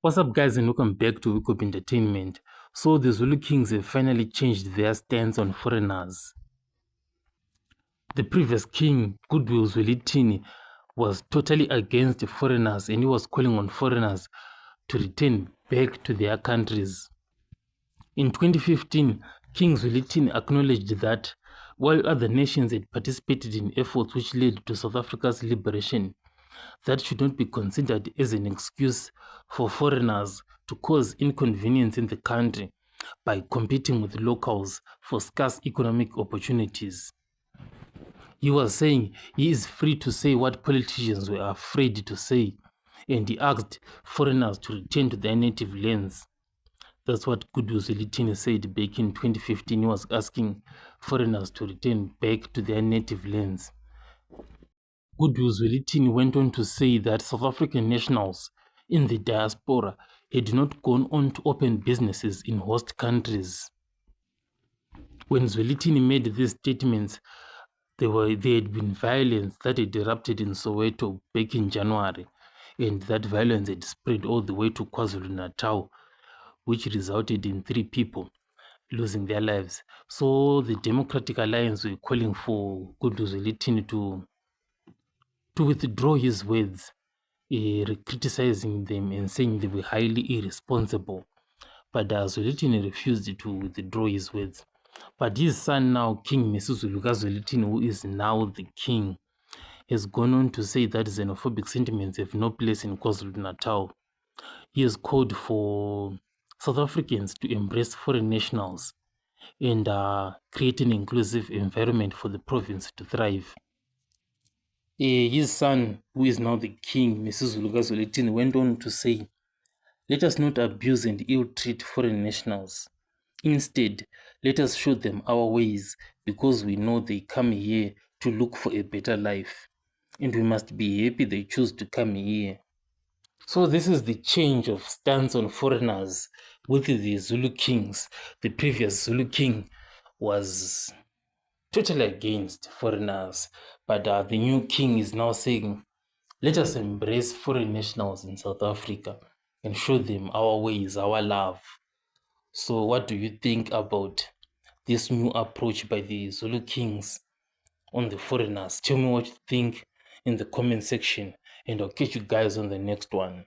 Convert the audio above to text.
What's up, guys, and welcome back to Wake Up Entertainment. So the Zulu Kings have finally changed their stance on foreigners. The previous king, Goodwill Zwelithini, was totally against foreigners, and he was calling on foreigners to return back to their countries. In 2015, King Zwelithini acknowledged that while other nations had participated in efforts which led to South Africa's liberation, that should not be considered as an excuse for foreigners to cause inconvenience in the country by competing with locals for scarce economic opportunities. He was saying he is free to say what politicians were afraid to say, and he asked foreigners to return to their native lands. That's what Goodwill Zwelithini said back in 2015. He was asking foreigners to return back to their native lands. Goodwill Zwelithini went on to say that South African nationals in the diaspora had not gone on to open businesses in host countries. When Zwelithini made these statements, there had been violence that had erupted in Soweto back in January, and that violence had spread all the way to KwaZulu-Natal, which resulted in 3 people losing their lives. So the Democratic Alliance were calling for Goodwill Zwelithini to withdraw his words, criticizing them and saying they were highly irresponsible. But Zwelithini refused to withdraw his words. But his son now, King Misuzulu Zwelithini, who is now the king, has gone on to say that xenophobic sentiments have no place in KwaZulu-Natal. He has called for South Africans to embrace foreign nationals and create an inclusive environment for the province to thrive. His son, who is now the king, Misuzulu Zwelithini, went on to say, "Let us not abuse and ill-treat foreign nationals. Instead, let us show them our ways, because we know they come here to look for a better life, and we must be happy they choose to come here." So this is the change of stance on foreigners with the Zulu kings. The previous Zulu king was totally against foreigners, but the new king is now saying, let us embrace foreign nationals in South Africa and show them our ways, our love. So what do you think about this new approach by the Zulu kings on the foreigners? Tell me what you think in the comment section, and I'll catch you guys on the next one.